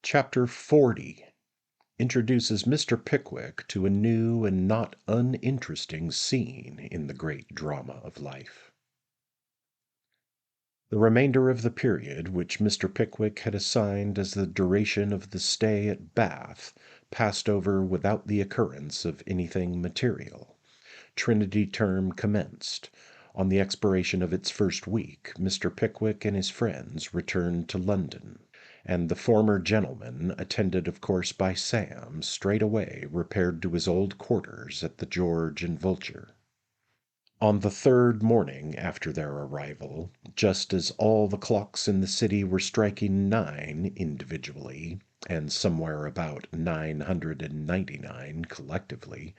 Chapter 40 introduces Mr. Pickwick to a new and not uninteresting scene in the great drama of life. The remainder of the period which Mr. Pickwick had assigned as the duration of the stay at Bath passed over without the occurrence of anything material. Trinity term commenced. On the expiration of its first week, Mr. Pickwick and his friends returned to London, and the former gentleman, attended of course by Sam, straightway repaired to his old quarters at the George and Vulture. On the third morning after their arrival, just as all the clocks in the city were striking 9 individually, and somewhere about 999 collectively,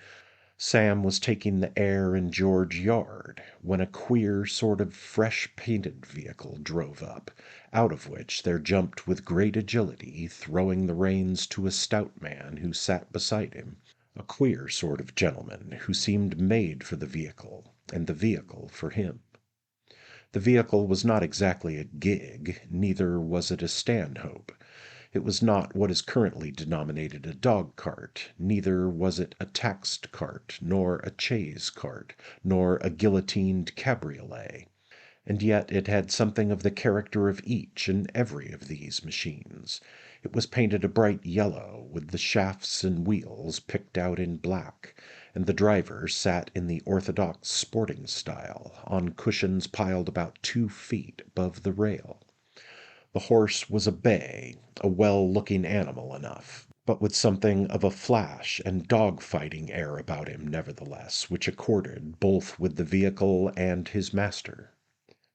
Sam was taking the air in George Yard, when a queer sort of fresh-painted vehicle drove up, out of which there jumped with great agility, throwing the reins to a stout man who sat beside him, a queer sort of gentleman who seemed made for the vehicle, and the vehicle for him. The vehicle was not exactly a gig, neither was it a stanhope. It was not what is currently denominated a dog-cart, neither was it a taxed cart, nor a chaise cart, nor a guillotined cabriolet. And yet it had something of the character of each and every of these machines. It was painted a bright yellow, with the shafts and wheels picked out in black, and the driver sat in the orthodox sporting style, on cushions piled about 2 feet above the rail. The horse was a bay, a well-looking animal enough, but with something of a flash and dog-fighting air about him nevertheless, which accorded both with the vehicle and his master.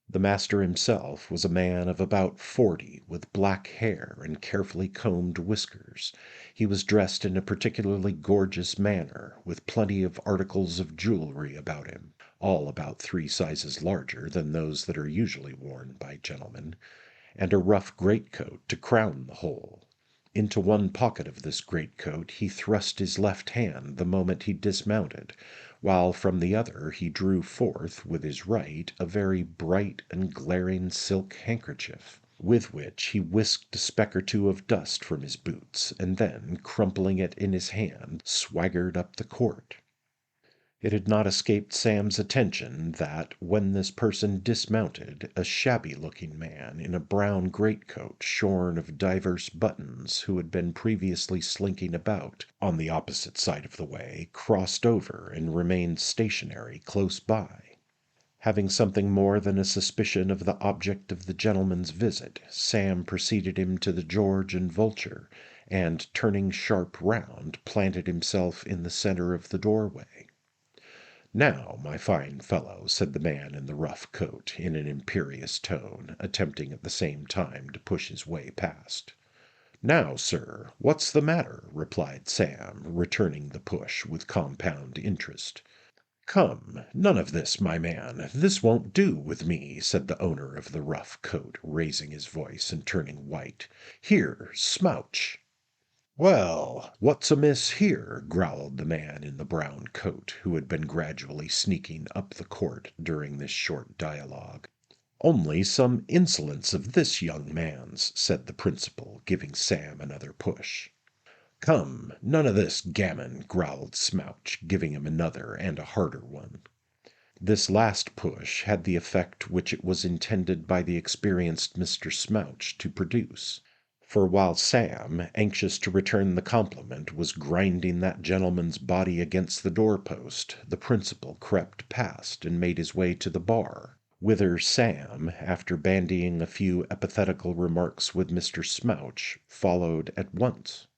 The master himself was a man of about 40, with black hair and carefully combed whiskers. He was dressed in a particularly gorgeous manner, with plenty of articles of jewelry about him, all about 3 sizes larger than those that are usually worn by gentlemen, and a rough greatcoat to crown the whole. Into one pocket of this greatcoat he thrust his left hand the moment he dismounted, while from the other he drew forth with his right a very bright and glaring silk handkerchief, with which he whisked a speck or two of dust from his boots, and then, crumpling it in his hand, swaggered up the court. It had not escaped Sam's attention that, when this person dismounted, a shabby-looking man in a brown greatcoat shorn of divers buttons, who had been previously slinking about on the opposite side of the way, crossed over and remained stationary close by. Having something more than a suspicion of the object of the gentleman's visit, Sam preceded him to the George and Vulture, and, turning sharp round, planted himself in the centre of the doorway. "Now, my fine fellow," said the man in the rough coat, in an imperious tone, attempting at the same time to push his way past. "Now, sir, what's the matter?" replied Sam, returning the push with compound interest. "Come, none of this, my man, this won't do with me," said the owner of the rough coat, raising his voice and turning white. "Here, smouch!" "Well, what's amiss here?" growled the man in the brown coat, who had been gradually sneaking up the court during this short dialogue. "Only some insolence of this young man's," said the principal, giving Sam another push. "Come, none of this gammon," growled Smouch, giving him another and a harder one. This last push had the effect which it was intended by the experienced Mr. Smouch to produce. For while Sam, anxious to return the compliment, was grinding that gentleman's body against the door-post, the principal crept past and made his way to the bar, whither Sam, after bandying a few epithetical remarks with Mr. Smouch, followed at once.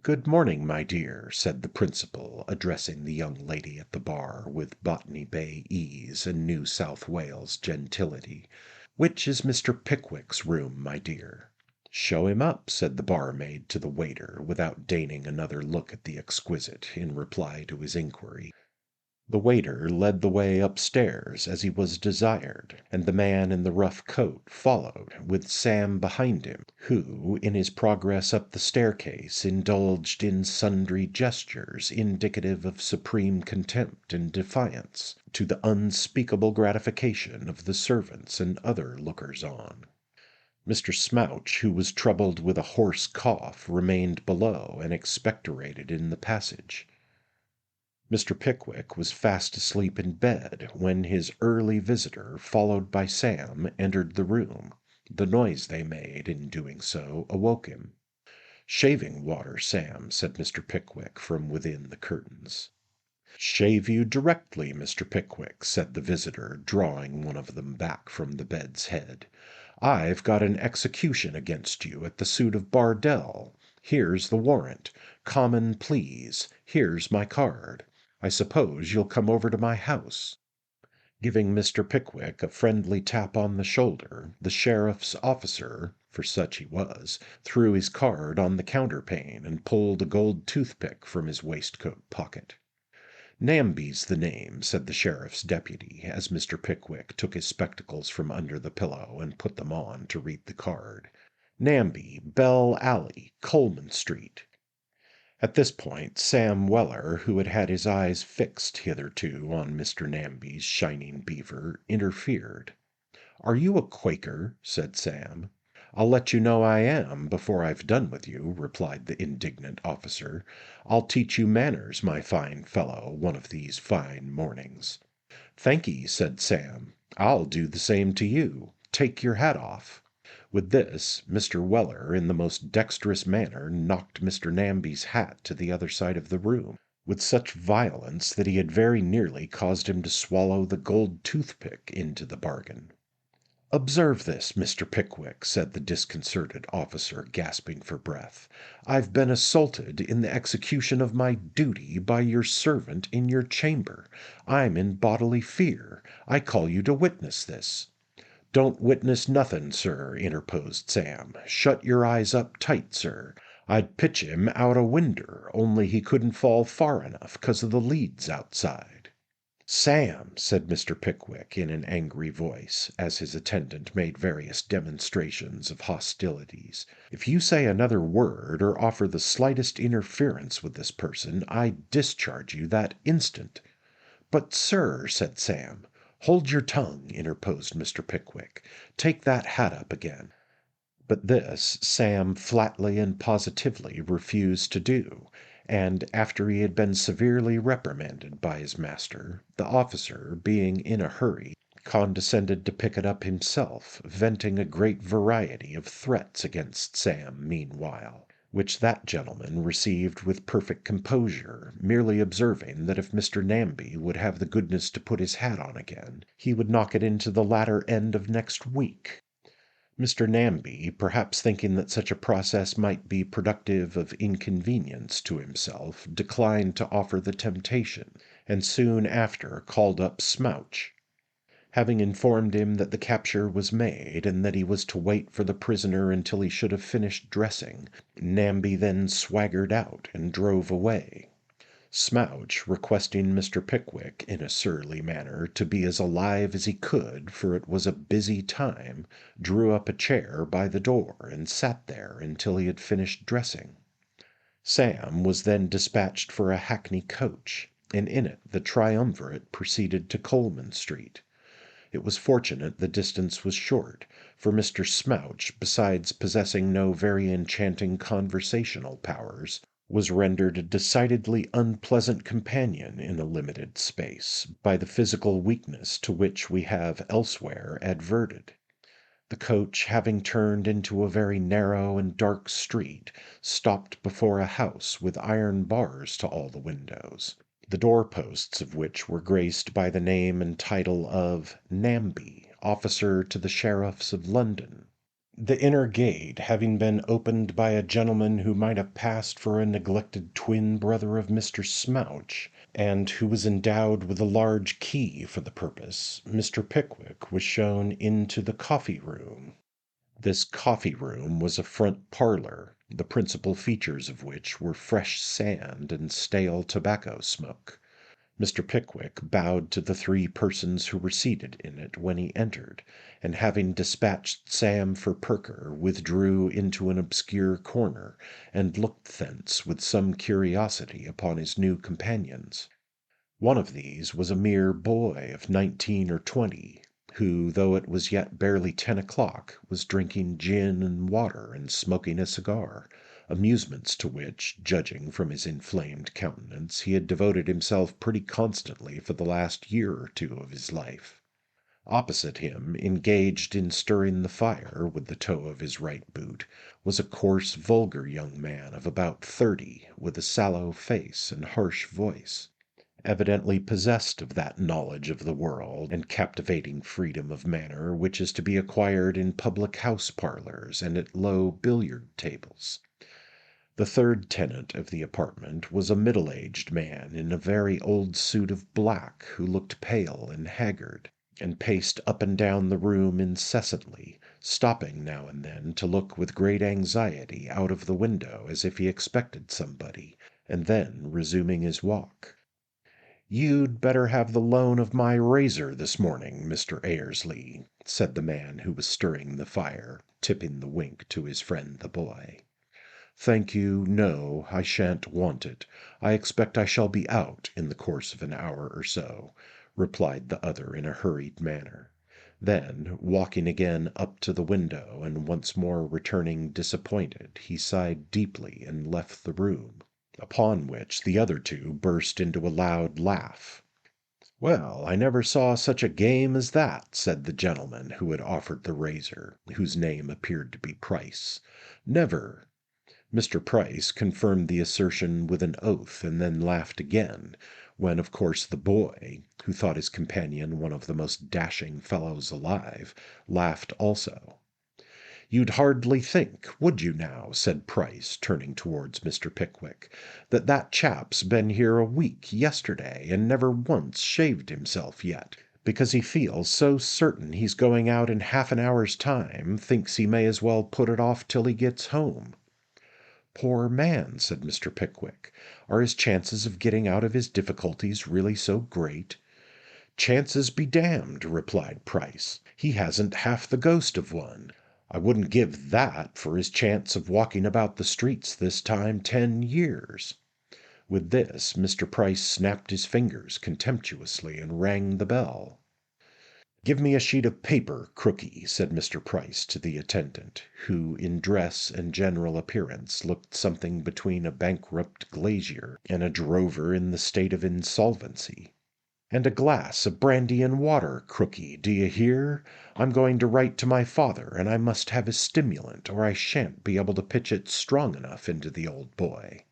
"Good morning, my dear," said the principal, addressing the young lady at the bar with Botany Bay ease and New South Wales gentility. "Which is Mr. Pickwick's room, my dear?" "Show him up," said the barmaid to the waiter, without deigning another look at the exquisite, in reply to his inquiry. The waiter led the way upstairs as he was desired, and the man in the rough coat followed, with Sam behind him, who, in his progress up the staircase, indulged in sundry gestures indicative of supreme contempt and defiance, to the unspeakable gratification of the servants and other lookers-on. Mr. Smouch, who was troubled with a hoarse cough, remained below and expectorated in the passage. Mr. Pickwick was fast asleep in bed when his early visitor, followed by Sam, entered the room. The noise they made in doing so awoke him. "Shaving water, Sam," said Mr. Pickwick from within the curtains. "Shave you directly, Mr. Pickwick," said the visitor, drawing one of them back from the bed's head. "I've got an execution against you at the suit of Bardell. Here's the warrant. Common Pleas. Here's my card. I suppose you'll come over to my house." Giving Mr. Pickwick a friendly tap on the shoulder, the sheriff's officer, for such he was, threw his card on the counterpane and pulled a gold toothpick from his waistcoat pocket. "Namby's the name," said the sheriff's deputy, as Mr. Pickwick took his spectacles from under the pillow and put them on to read the card. "Namby, Bell Alley, Coleman Street." At this point Sam Weller, who had had his eyes fixed hitherto on Mr. Namby's shining beaver, interfered. "Are you a Quaker?" said Sam. "I'll let you know I am before I've done with you," replied the indignant officer. "I'll teach you manners, my fine fellow, one of these fine mornings." "Thank'ee," said Sam. "I'll do the same to you. Take your hat off." With this, Mr. Weller, in the most dexterous manner, knocked Mr. Namby's hat to the other side of the room, with such violence that he had very nearly caused him to swallow the gold toothpick into the bargain. "Observe this, Mr. Pickwick," said the disconcerted officer, gasping for breath. "I've been assaulted in the execution of my duty by your servant in your chamber. I'm in bodily fear. I call you to witness this." "Don't witness nothin', sir," interposed Sam. "Shut your eyes up tight, sir. I'd pitch him out a winder, only he couldn't fall far enough 'cause of the leads outside." "Sam," said Mr. Pickwick in an angry voice, as his attendant made various demonstrations of hostilities, "if you say another word or offer the slightest interference with this person, I discharge you that instant." "But, sir," said Sam. "Hold your tongue," interposed Mr. Pickwick. "Take that hat up again." But this Sam flatly and positively refused to do, and after he had been severely reprimanded by his master, the officer, being in a hurry, condescended to pick it up himself, venting a great variety of threats against Sam meanwhile, which that gentleman received with perfect composure, merely observing that if Mr. Namby would have the goodness to put his hat on again, he would knock it into the latter end of next week. Mr. Namby, perhaps thinking that such a process might be productive of inconvenience to himself, declined to offer the temptation, and soon after called up Smouch. Having informed him that the capture was made, and that he was to wait for the prisoner until he should have finished dressing, Namby then swaggered out and drove away. Smouch, requesting Mr. Pickwick, in a surly manner, to be as alive as he could, for it was a busy time, drew up a chair by the door and sat there until he had finished dressing. Sam was then dispatched for a hackney coach, and in it the triumvirate proceeded to Coleman Street. It was fortunate the distance was short, for Mr. Smouch, besides possessing no very enchanting conversational powers, was rendered a decidedly unpleasant companion in a limited space by the physical weakness to which we have elsewhere adverted. The coach, having turned into a very narrow and dark street, stopped before a house with iron bars to all the windows, the door-posts of which were graced by the name and title of Namby, officer to the sheriffs of London. The inner gate having been opened by a gentleman who might have passed for a neglected twin brother of Mr. Smouch, and who was endowed with a large key for the purpose, Mr. Pickwick was shown into the coffee-room. This coffee-room was a front parlour, the principal features of which were fresh sand and stale tobacco smoke. Mr. Pickwick bowed to the three persons who were seated in it when he entered, and having dispatched Sam for Perker, withdrew into an obscure corner, and looked thence with some curiosity upon his new companions. One of these was a mere boy of 19 or 20, who, though it was yet barely 10 o'clock, was drinking gin and water and smoking a cigar, amusements to which, judging from his inflamed countenance, he had devoted himself pretty constantly for the last year or two of his life. Opposite him, engaged in stirring the fire with the toe of his right boot, was a coarse, vulgar young man of about 30, with a sallow face and harsh voice, evidently possessed of that knowledge of the world and captivating freedom of manner which is to be acquired in public-house parlours and at low billiard tables. The third tenant of the apartment was a middle-aged man in a very old suit of black, who looked pale and haggard, and paced up and down the room incessantly, stopping now and then to look with great anxiety out of the window as if he expected somebody, and then resuming his walk. "You'd better have the loan of my razor this morning, Mr. Ayersley," said the man who was stirring the fire, tipping the wink to his friend the boy. "Thank you, no, I shan't want it. I expect I shall be out in the course of an hour or so," replied the other in a hurried manner. Then, walking again up to the window and once more returning disappointed, he sighed deeply and left the room, upon which the other two burst into a loud laugh. "Well, I never saw such a game as that," said the gentleman who had offered the razor, whose name appeared to be Price. "Never." Mr. Price confirmed the assertion with an oath, and then laughed again, when of course the boy, who thought his companion one of the most dashing fellows alive, laughed also. "You'd hardly think, would you now," said Price, turning towards Mr. Pickwick, "that that chap's been here a week yesterday, and never once shaved himself yet, because he feels so certain he's going out in half an hour's time, thinks he may as well put it off till he gets home." "Poor man," said Mr. Pickwick. "Are his chances of getting out of his difficulties really so great?" "Chances be damned," replied Price. "He hasn't half the ghost of one. I wouldn't give that for his chance of walking about the streets this time 10 years." With this, Mr. Price snapped his fingers contemptuously and rang the bell. "Give me a sheet of paper, Crooky," said Mr. Price to the attendant, who in dress and general appearance looked something between a bankrupt glazier and a drover in the state of insolvency. "And a glass of brandy and water, Crooky, do you hear? I'm going to write to my father, and I must have a stimulant, or I shan't be able to pitch it strong enough into the old boy."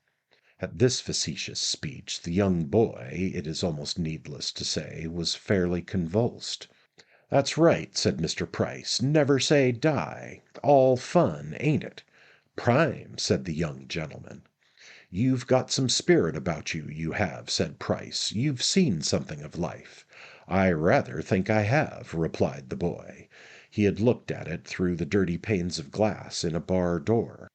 At this facetious speech the young boy, it is almost needless to say, was fairly convulsed. "That's right," said Mr. Price. "Never say die. All fun, ain't it?" "Prime," said the young gentleman. "You've got some spirit about you, you have," said Price. "You've seen something of life." "I rather think I have," replied the boy. He had looked at it through the dirty panes of glass in a bar door.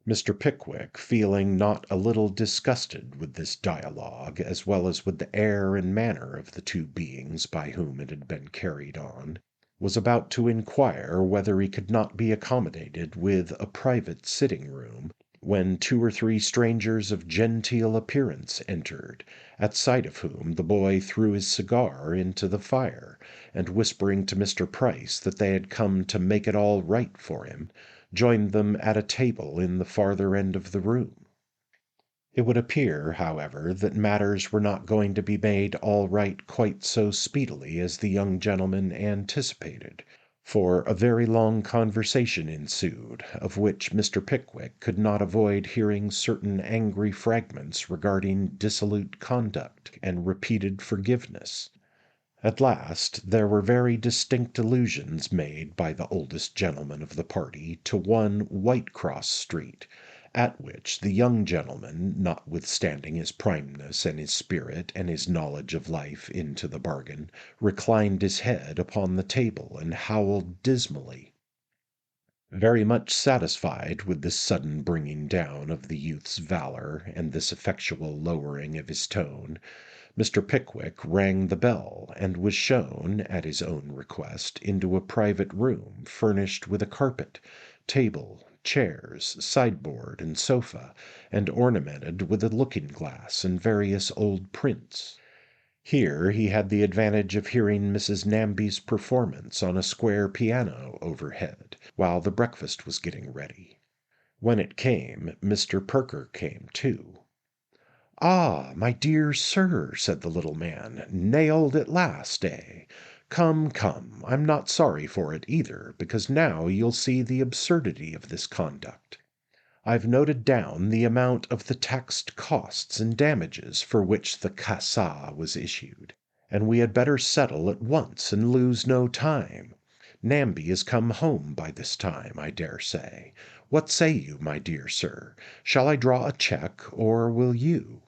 Mr. Pickwick, feeling not a little disgusted with this dialogue, as well as with the air and manner of the two beings by whom it had been carried on, was about to inquire whether he could not be accommodated with a private sitting-room, when 2 or 3 strangers of genteel appearance entered, at sight of whom the boy threw his cigar into the fire, and whispering to Mr. Price that they had come to make it all right for him, joined them at a table in the farther end of the room. It would appear, however, that matters were not going to be made all right quite so speedily as the young gentleman anticipated, for a very long conversation ensued, of which Mr. Pickwick could not avoid hearing certain angry fragments regarding dissolute conduct and repeated forgiveness. At last there were very distinct allusions made by the oldest gentleman of the party to one Whitecross Street, at which the young gentleman, notwithstanding his primeness and his spirit and his knowledge of life into the bargain, reclined his head upon the table and howled dismally. Very much satisfied with this sudden bringing down of the youth's valour and this effectual lowering of his tone, Mr. Pickwick rang the bell, and was shown, at his own request, into a private room furnished with a carpet, table, chairs, sideboard, and sofa, and ornamented with a looking-glass and various old prints. Here he had the advantage of hearing Mrs. Namby's performance on a square piano overhead, while the breakfast was getting ready. When it came, Mr. Perker came too. "Ah, my dear sir," said the little man, "nailed at last, eh? Come, come, I'm not sorry for it either, because now you'll see the absurdity of this conduct. I've noted down the amount of the taxed costs and damages for which the Cassa was issued, and we had better settle at once and lose no time. Namby has come home by this time, I dare say. What say you, my dear sir? Shall I draw a cheque, or will you?"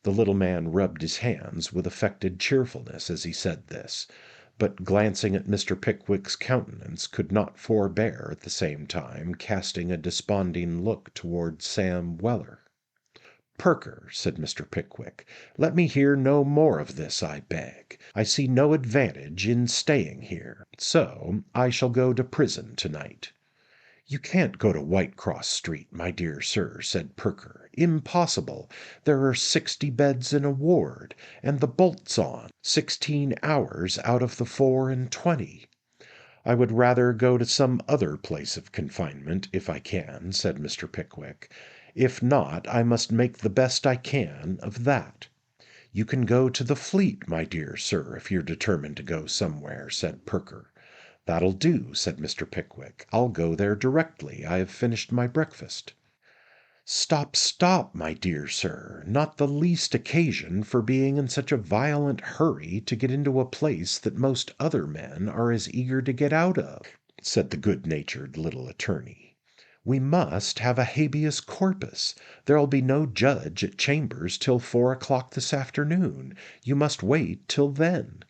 The little man rubbed his hands with affected cheerfulness as he said this, but glancing at Mr. Pickwick's countenance, could not forbear at the same time casting a desponding look towards Sam Weller. "Perker," said Mr. Pickwick, "let me hear no more of this, I beg. I see no advantage in staying here, so I shall go to prison to-night." "You can't go to Whitecross Street, my dear sir," said Perker. "Impossible. There are 60 beds in a ward, and the bolt's on 16 hours out of the 24. "I would rather go to some other place of confinement, if I can," said Mr. Pickwick. "If not, I must make the best I can of that." "You can go to the Fleet, my dear sir, if you're determined to go somewhere," said Perker. "That'll do," said Mr. Pickwick. "I'll go there directly I have finished my breakfast." "Stop, stop, my dear sir. Not the least occasion for being in such a violent hurry to get into a place that most other men are as eager to get out of," said the good-natured little attorney. "We must have a habeas corpus. There'll be no judge at chambers till 4 o'clock this afternoon. You must wait till then."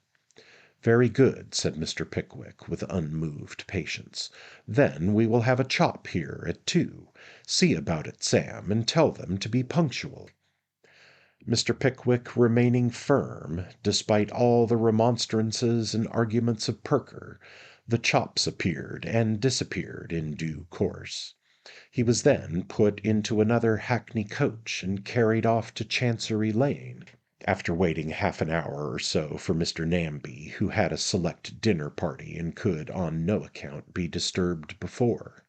"Very good," said Mr. Pickwick, with unmoved patience. "Then we will have a chop here at 2. See about it, Sam, and tell them to be punctual." Mr. Pickwick remaining firm, despite all the remonstrances and arguments of Perker, the chops appeared and disappeared in due course. He was then put into another hackney coach and carried off to Chancery Lane, after waiting half an hour or so for Mr. Namby, who had a select dinner party and could on no account be disturbed before.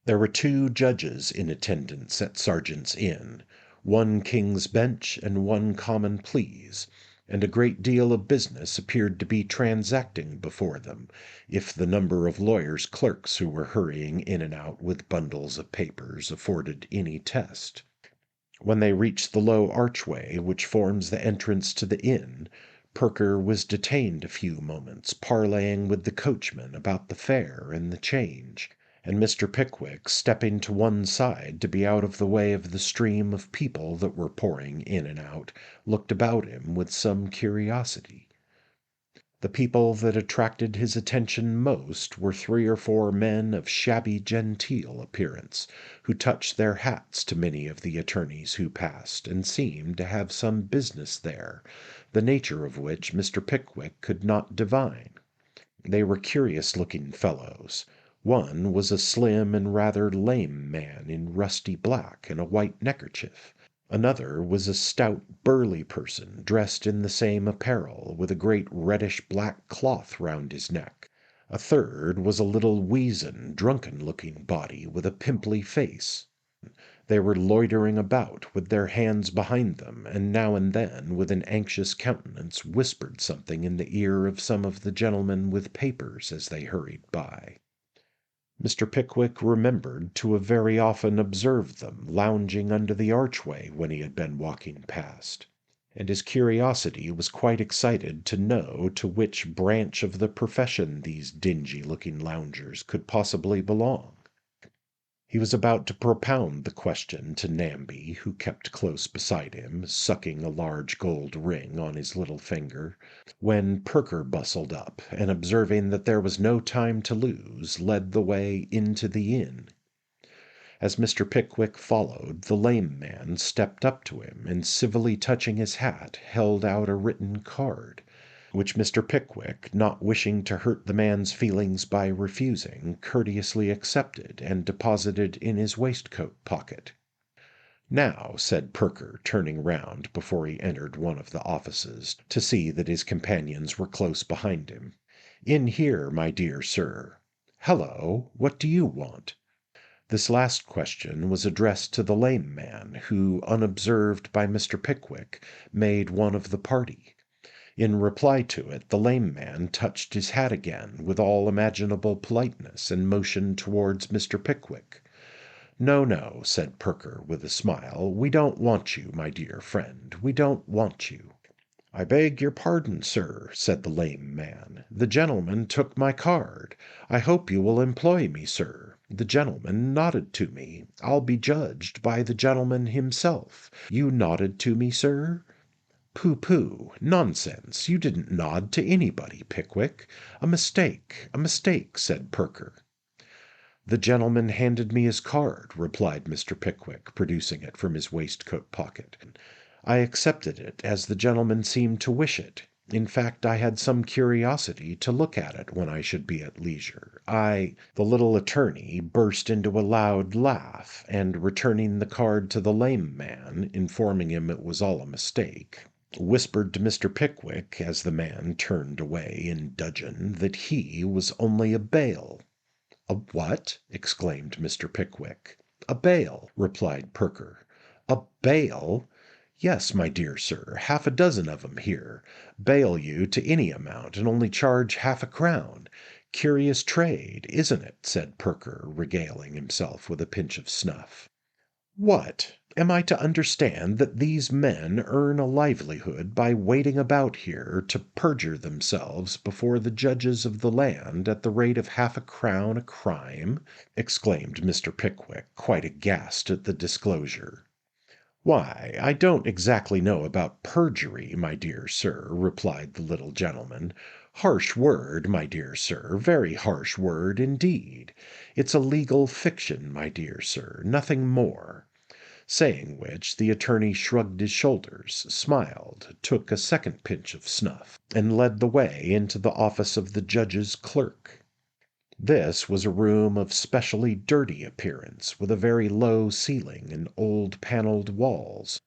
There were 2 judges in attendance at Sergeant's Inn, 1 King's Bench and 1 Common Pleas, and a great deal of business appeared to be transacting before them, if the number of lawyers' clerks who were hurrying in and out with bundles of papers afforded any test. When they reached the low archway which forms the entrance to the inn, Perker was detained a few moments parleying with the coachman about the fare and the change, and Mr. Pickwick, stepping to one side to be out of the way of the stream of people that were pouring in and out, looked about him with some curiosity. The people that attracted his attention most were 3 or 4 men of shabby genteel appearance, who touched their hats to many of the attorneys who passed, and seemed to have some business there, the nature of which Mr. Pickwick could not divine. They were curious-looking fellows. One was a slim and rather lame man in rusty black and a white neckerchief. Another was a stout, burly person, dressed in the same apparel, with a great reddish-black cloth round his neck. A third was a little weazen, drunken-looking body, with a pimply face. They were loitering about, with their hands behind them, and now and then, with an anxious countenance, whispered something in the ear of some of the gentlemen with papers as they hurried by. Mr. Pickwick remembered to have very often observed them lounging under the archway when he had been walking past, and his curiosity was quite excited to know to which branch of the profession these dingy-looking loungers could possibly belong. He was about to propound the question to Namby, who kept close beside him, sucking a large gold ring on his little finger, when Perker bustled up, and observing that there was no time to lose, led the way into the inn. As Mr. Pickwick followed, the lame man stepped up to him, and civilly touching his hat, held out a written card, which Mr. Pickwick, not wishing to hurt the man's feelings by refusing, courteously accepted and deposited in his waistcoat pocket. "Now," said Perker, turning round before he entered one of the offices, to see that his companions were close behind him. "In here, my dear sir. Hello, what do you want?" This last question was addressed to the lame man, who, unobserved by Mr. Pickwick, made one of the party. In reply to it, the lame man touched his hat again with all imaginable politeness, and motioned towards Mr. Pickwick. "No, no," said Perker, with a smile, "we don't want you, my dear friend, we don't want you." "I beg your pardon, sir," said the lame man. "The gentleman took my card. I hope you will employ me, sir. The gentleman nodded to me. I'll be judged by the gentleman himself. You nodded to me, sir?" "Pooh-pooh! Nonsense! You didn't nod to anybody, Pickwick. A mistake," said Perker. "The gentleman handed me his card," replied Mr. Pickwick, producing it from his waistcoat pocket. "I accepted it, as the gentleman seemed to wish it. In fact, I had some curiosity to look at it when I should be at leisure. The little attorney burst into a loud laugh, and returning the card to the lame man, informing him it was all a mistake, whispered to Mr. Pickwick, as the man turned away in dudgeon, that he was only a bail. "A what?" exclaimed Mr. Pickwick. "A bail," replied Perker. "A bail?" "Yes, my dear sir, half a dozen of 'em here. Bail you to any amount, and only charge half a crown. Curious trade, isn't it?" said Perker, regaling himself with a pinch of snuff. "What! Am I to understand that these men earn a livelihood by waiting about here to perjure themselves before the judges of the land at the rate of half a crown a crime?" exclaimed Mr. Pickwick, quite aghast at the disclosure. "Why, I don't exactly know about perjury, my dear sir," replied the little gentleman. "Harsh word, my dear sir, very harsh word indeed. It's a legal fiction, my dear sir, nothing more." Saying which, the attorney shrugged his shoulders, smiled, took a second pinch of snuff, and led the way into the office of the judge's clerk. This was a room of specially dirty appearance, with a very low ceiling and old panelled walls,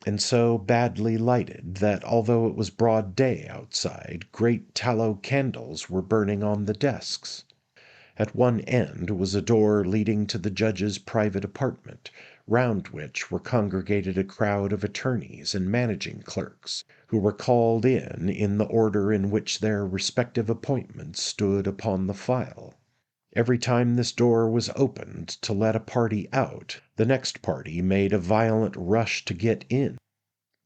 and so badly lighted that, although it was broad day outside, great tallow candles were burning on the desks. At one end was a door leading to the judge's private apartment, round which were congregated a crowd of attorneys and managing clerks, who were called in the order in which their respective appointments stood upon the file. Every time this door was opened to let a party out, the next party made a violent rush to get in.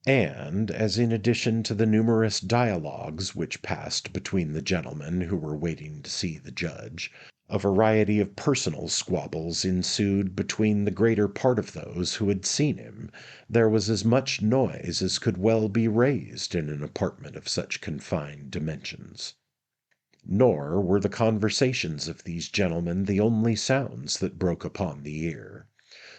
And, as in addition to the numerous dialogues which passed between the gentlemen who were waiting to see the judge, a variety of personal squabbles ensued between the greater part of those who had seen him, there was as much noise as could well be raised in an apartment of such confined dimensions. Nor were the conversations of these gentlemen the only sounds that broke upon the ear.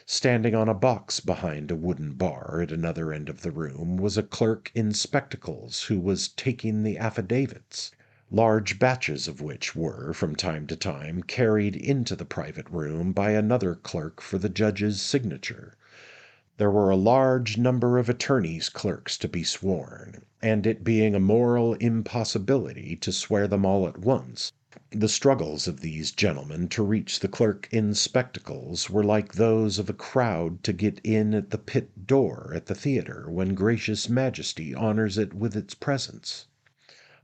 Standing on a box behind a wooden bar at another end of the room was a clerk in spectacles who was taking the affidavits, large batches of which were, from time to time, carried into the private room by another clerk for the judge's signature. There were a large number of attorneys' clerks to be sworn, and it being a moral impossibility to swear them all at once, the struggles of these gentlemen to reach the clerk in spectacles were like those of a crowd to get in at the pit door at the theatre when gracious majesty honours it with its presence.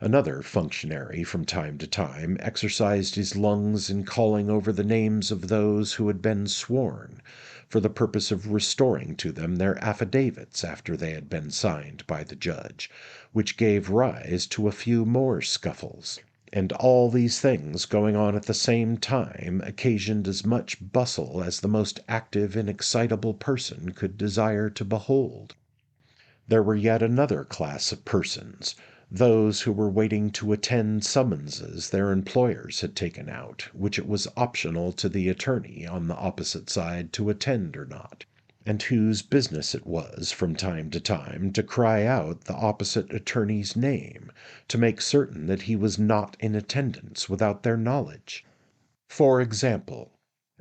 Another functionary from time to time exercised his lungs in calling over the names of those who had been sworn, for the purpose of restoring to them their affidavits after they had been signed by the judge, which gave rise to a few more scuffles. And all these things going on at the same time occasioned as much bustle as the most active and excitable person could desire to behold. There were yet another class of persons, those who were waiting to attend summonses their employers had taken out, which it was optional to the attorney on the opposite side to attend or not, and whose business it was from time to time to cry out the opposite attorney's name, to make certain that he was not in attendance without their knowledge. For example,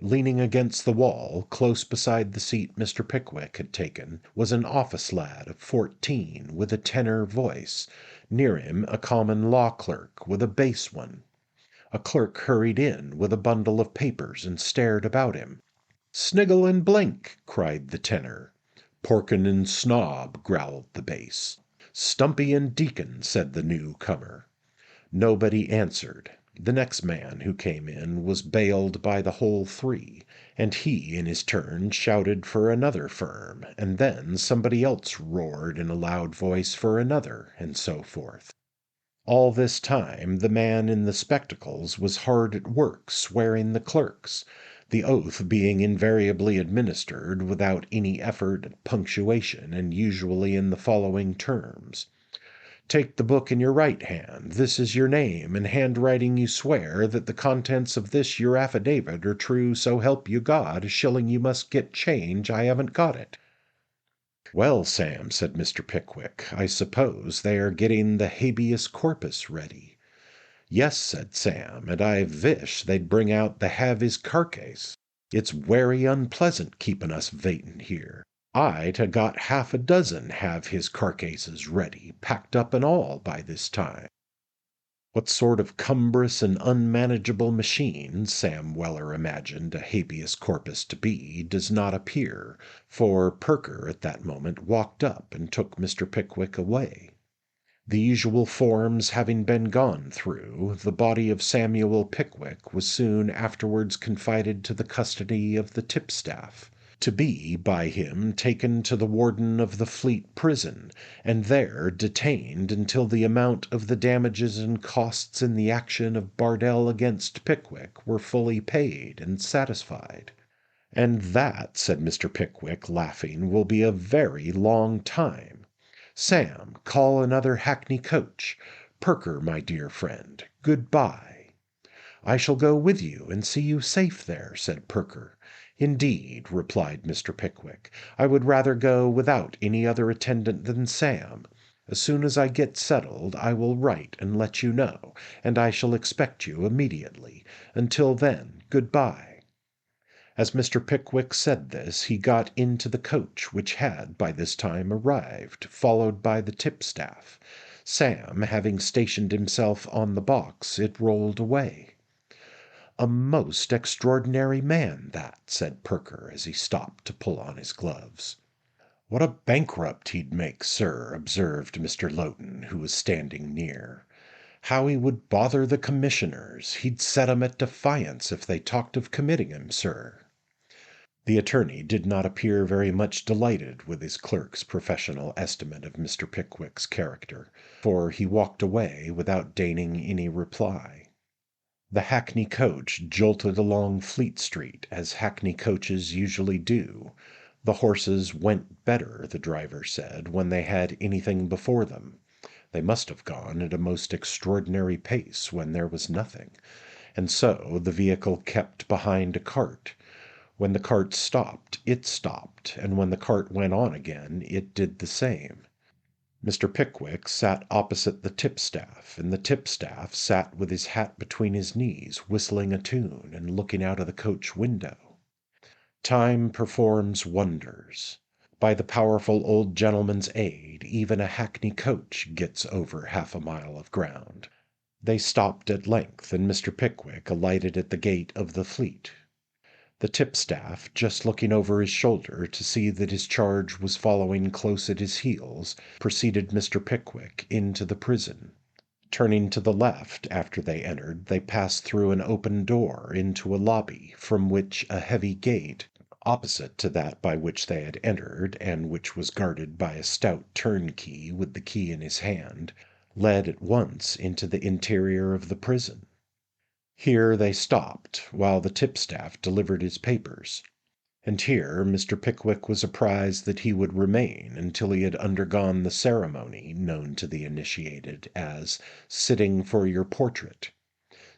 Leaning against the wall, close beside the seat Mr. Pickwick had taken, was an office lad of 14, with a tenor voice. Near him a common law clerk, with a bass one. A clerk hurried in with a bundle of papers and stared about him. "Sniggle and blink!" cried the tenor. "Porkin and snob!" growled the bass. "Stumpy and deacon!" said the newcomer. Nobody answered. The next man who came in was bailed by the whole three, and he in his turn shouted for another firm, and then somebody else roared in a loud voice for another, and so forth. All this time the man in the spectacles was hard at work swearing the clerks, the oath being invariably administered without any effort at punctuation, and usually in the following terms: "Take the book in your right hand. This is your name. In handwriting you swear that the contents of this your affidavit are true, so help you God. A shilling you must get change. I haven't got it." "Well, Sam," said Mr. Pickwick, "I suppose they are getting the habeas corpus ready." "Yes," said Sam, "and I vish they'd bring out the habeas carcase. It's werry unpleasant keepin' us vaitin' here. I'd ha' got half a dozen have his carcases ready, packed up and all, by this time." What sort of cumbrous and unmanageable machine Sam Weller imagined a habeas corpus to be does not appear, for Perker at that moment walked up and took Mr. Pickwick away. The usual forms having been gone through, the body of Samuel Pickwick was soon afterwards confided to the custody of the tipstaff, to be by him taken to the warden of the Fleet Prison, and there detained until the amount of the damages and costs in the action of Bardell against Pickwick were fully paid and satisfied. "And that," said Mr. Pickwick, laughing, "will be a very long time. Sam, call another hackney coach. Perker, my dear friend, good-bye." "I shall go with you and see you safe there," said Perker. "Indeed," replied Mr. Pickwick, "I would rather go without any other attendant than Sam. As soon as I get settled I will write and let you know, and I shall expect you immediately. Until then, good-bye." As Mr. Pickwick said this, he got into the coach, which had by this time arrived, followed by the tipstaff. Sam having stationed himself on the box, it rolled away. "A most extraordinary man, that," said Perker, as he stopped to pull on his gloves. "What a bankrupt he'd make, sir," observed Mr. Lowton, who was standing near. "How he would bother the commissioners. He'd set 'em at defiance if they talked of committing him, sir." The attorney did not appear very much delighted with his clerk's professional estimate of Mr. Pickwick's character, for he walked away without deigning any reply. The hackney coach jolted along Fleet Street, as hackney coaches usually do. The horses went better, the driver said, when they had anything before them. They must have gone at a most extraordinary pace when there was nothing, and so the vehicle kept behind a cart. When the cart stopped, it stopped, and when the cart went on again, it did the same. Mr. Pickwick sat opposite the tipstaff, and the tipstaff sat with his hat between his knees, whistling a tune, and looking out of the coach window. Time performs wonders. By the powerful old gentleman's aid, even a hackney coach gets over half a mile of ground. They stopped at length, and Mr. Pickwick alighted at the gate of the Fleet. The tipstaff, just looking over his shoulder to see that his charge was following close at his heels, preceded Mr. Pickwick into the prison. Turning to the left after they entered, they passed through an open door into a lobby, from which a heavy gate, opposite to that by which they had entered, and which was guarded by a stout turnkey with the key in his hand, led at once into the interior of the prison. Here they stopped, while the tipstaff delivered his papers. And here Mr. Pickwick was apprised that he would remain until he had undergone the ceremony known to the initiated as sitting for your portrait.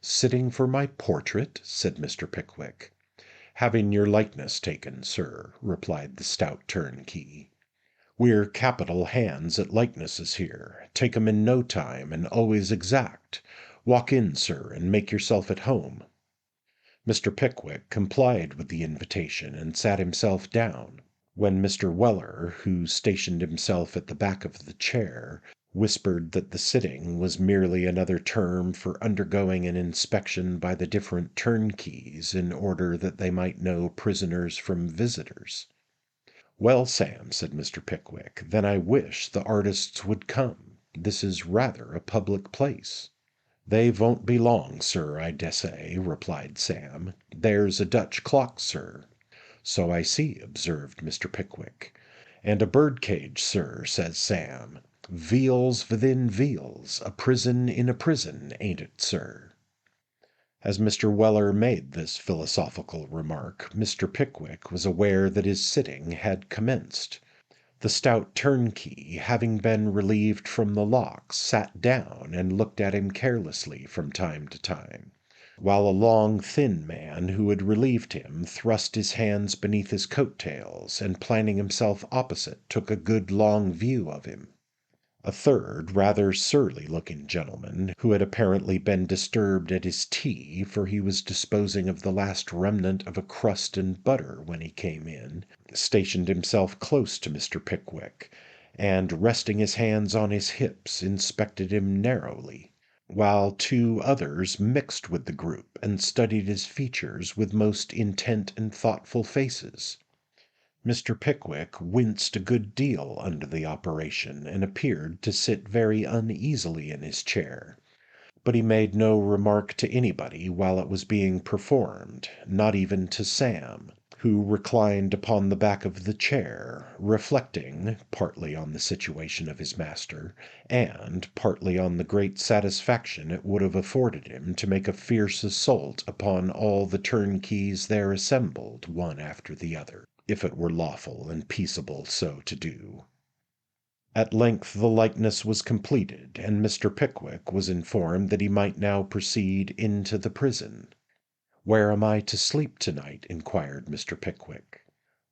"Sitting for my portrait?" said Mr. Pickwick. "Having your likeness taken, sir," replied the stout turnkey. "We're capital hands at likenesses here. Take 'em in no time, and always exact. Walk in, sir, and make yourself at home." Mr. Pickwick complied with the invitation and sat himself down, when Mr. Weller, who stationed himself at the back of the chair, whispered that the sitting was merely another term for undergoing an inspection by the different turnkeys in order that they might know prisoners from visitors. "Well, Sam," said Mr. Pickwick, "then I wish the artists would come. This is rather a public place." "They von't be long, sir, I dessay," replied Sam. "There's a Dutch clock, sir." "So I see," observed Mr. Pickwick. "And a birdcage, sir," says Sam. "Veals within veals, a prison in a prison, ain't it, sir?" As Mr. Weller made this philosophical remark, Mr. Pickwick was aware that his sitting had commenced. The stout turnkey, having been relieved from the locks, sat down and looked at him carelessly from time to time, while a long, thin man who had relieved him thrust his hands beneath his coat tails, and planting himself opposite, took a good long view of him. A third, rather surly-looking gentleman, who had apparently been disturbed at his tea, for he was disposing of the last remnant of a crust and butter when he came in, stationed himself close to Mr. Pickwick, and, resting his hands on his hips, inspected him narrowly, while two others mixed with the group and studied his features with most intent and thoughtful faces. Mr. Pickwick winced a good deal under the operation, and appeared to sit very uneasily in his chair. But he made no remark to anybody while it was being performed, not even to Sam, who reclined upon the back of the chair, reflecting, partly on the situation of his master, and partly on the great satisfaction it would have afforded him to make a fierce assault upon all the turnkeys there assembled, one after the other, if it were lawful and peaceable so to do. At length the likeness was completed, and Mr. Pickwick was informed that he might now proceed into the prison. "Where am I to sleep to-night?" inquired Mr. Pickwick.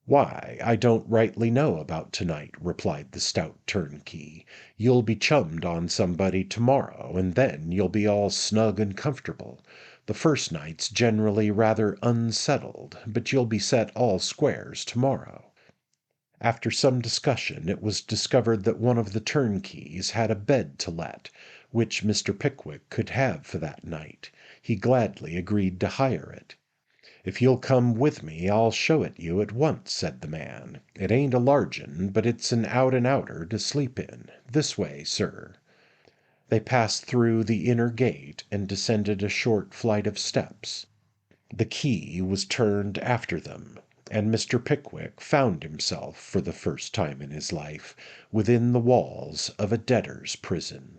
"Why, I don't rightly know about to-night," replied the stout turnkey. "You'll be chummed on somebody to-morrow, and then you'll be all snug and comfortable. The first night's generally rather unsettled, but you'll be set all squares to-morrow." After some discussion, it was discovered that one of the turnkeys had a bed to let, which Mr. Pickwick could have for that night. He gladly agreed to hire it. "If you'll come with me, I'll show it you at once," said the man. "It ain't a large 'un, but it's an out-and-outer to sleep in. This way, sir." They passed through the inner gate and descended a short flight of steps. The key was turned after them, and Mr. Pickwick found himself, for the first time in his life, within the walls of a debtor's prison.